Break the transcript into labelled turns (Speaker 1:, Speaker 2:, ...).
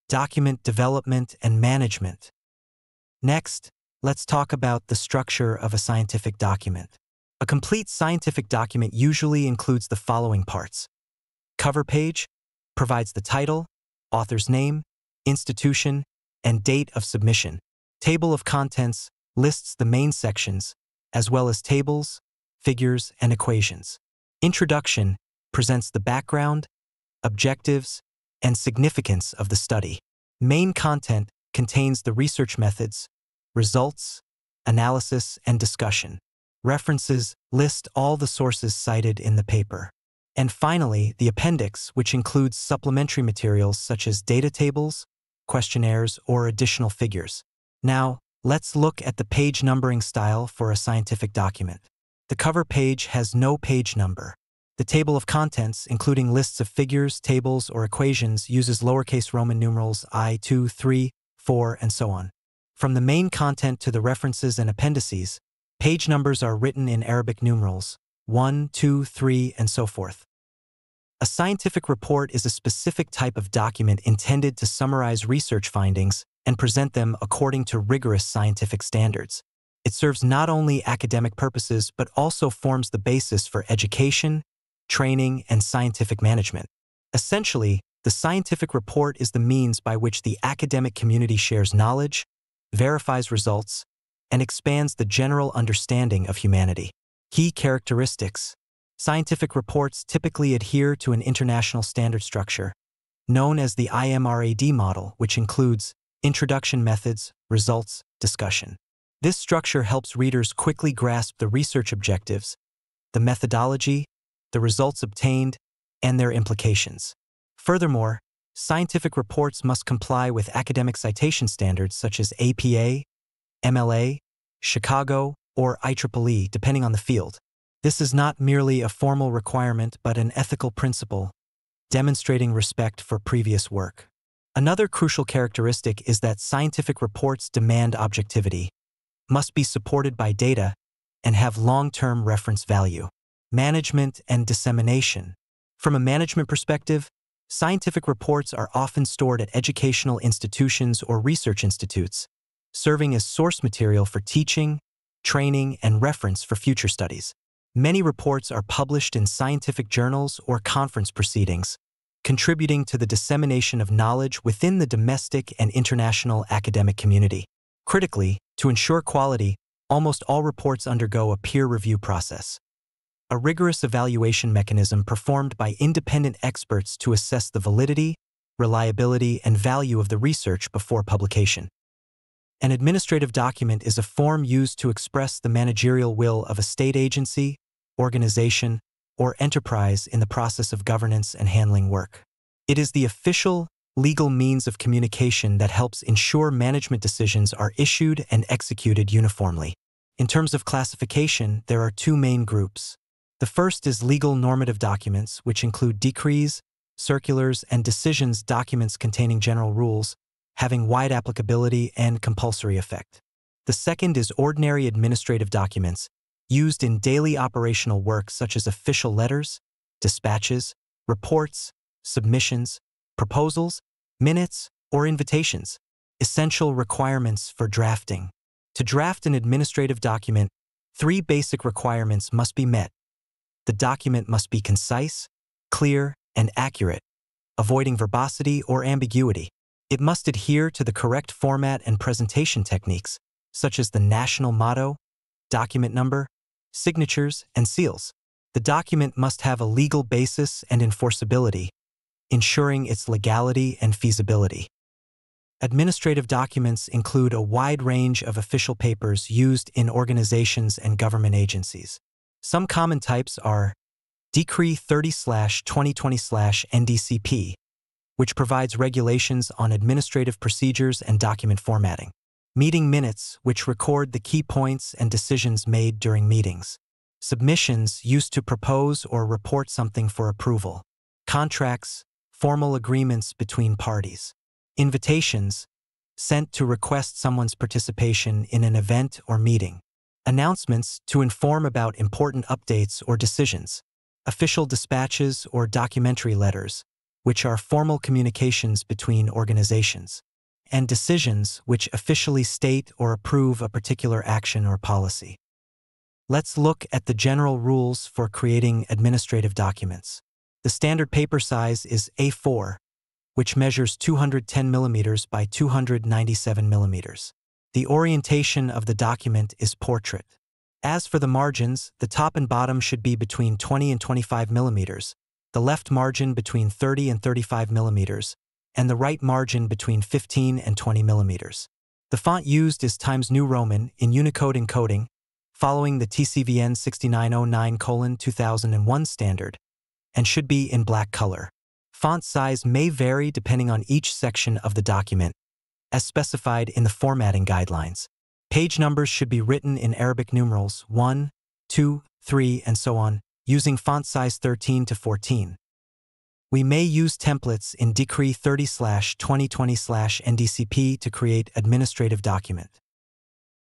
Speaker 1: document development and management. Next, let's talk about the structure of a scientific document. A complete scientific document usually includes the following parts. Cover page provides the title, author's name, institution, and date of submission. Table of contents lists the main sections, as well as tables, figures, and equations. Introduction presents the background, objectives, and significance of the study. Main content contains the research methods, results, analysis, and discussion. References list all the sources cited in the paper. And finally, the appendix, which includes supplementary materials such as data tables, questionnaires, or additional figures. Now, let's look at the page numbering style for a scientific document. The cover page has no page number. The table of contents, including lists of figures, tables, or equations, uses lowercase Roman numerals I, 2, 3, 4, and so on. From the main content to the references and appendices, page numbers are written in Arabic numerals, 1, 2, 3, and so forth. A scientific report is a specific type of document intended to summarize research findings and present them according to rigorous scientific standards. It serves not only academic purposes but also forms the basis for education, training, and scientific management. Essentially, the scientific report is the means by which the academic community shares knowledge, verifies results, and expands the general understanding of humanity. Key characteristics. Scientific reports typically adhere to an international standard structure, known as the IMRAD model, which includes introduction, methods, results, discussion. This structure helps readers quickly grasp the research objectives, the methodology, the results obtained, and their implications. Furthermore, scientific reports must comply with academic citation standards such as APA, MLA, Chicago, or IEEE, depending on the field. This is not merely a formal requirement but an ethical principle, demonstrating respect for previous work. Another crucial characteristic is that scientific reports demand objectivity, must be supported by data, and have long-term reference value. Management and dissemination. From a management perspective, scientific reports are often stored at educational institutions or research institutes, serving as source material for teaching, training, and reference for future studies. Many reports are published in scientific journals or conference proceedings, contributing to the dissemination of knowledge within the domestic and international academic community. Critically, to ensure quality, almost all reports undergo a peer review process, a rigorous evaluation mechanism performed by independent experts to assess the validity, reliability, and value of the research before publication. An administrative document is a form used to express the managerial will of a state agency, organization, or enterprise in the process of governance and handling work. It is the official, legal means of communication that helps ensure management decisions are issued and executed uniformly. In terms of classification, there are two main groups. The first is legal normative documents, which include decrees, circulars, and decisions, documents containing general rules, having wide applicability and compulsory effect. The second is ordinary administrative documents, used in daily operational work such as official letters, dispatches, reports, submissions, proposals, minutes, or invitations. Essential requirements for drafting. To draft an administrative document, 3 basic requirements must be met. The document must be concise, clear, and accurate, avoiding verbosity or ambiguity. It must adhere to the correct format and presentation techniques, such as the national motto, document number, signatures, and seals. The document must have a legal basis and enforceability, ensuring its legality and feasibility. Administrative documents include a wide range of official papers used in organizations and government agencies. Some common types are Decree 30/2020/NDCP, which provides regulations on administrative procedures and document formatting. Meeting minutes, which record the key points and decisions made during meetings. Submissions, used to propose or report something for approval. Contracts, formal agreements between parties. Invitations, sent to request someone's participation in an event or meeting. Announcements, to inform about important updates or decisions. Official dispatches or documentary letters, which are formal communications between organizations, and decisions, which officially state or approve a particular action or policy. Let's look at the general rules for creating administrative documents. The standard paper size is A4, which measures 210 mm by 297 mm. The orientation of the document is portrait. As for the margins, the top and bottom should be between 20 and 25 mm, the left margin between 30 and 35 mm, and the right margin between 15 and 20 mm. The font used is Times New Roman in Unicode encoding, following the TCVN 6909:2001 standard, and should be in black color. Font size may vary depending on each section of the document, as specified in the formatting guidelines. Page numbers should be written in Arabic numerals 1, 2, 3, and so on, using font size 13 to 14. We may use templates in Decree 30/2020/NDCP to create administrative document.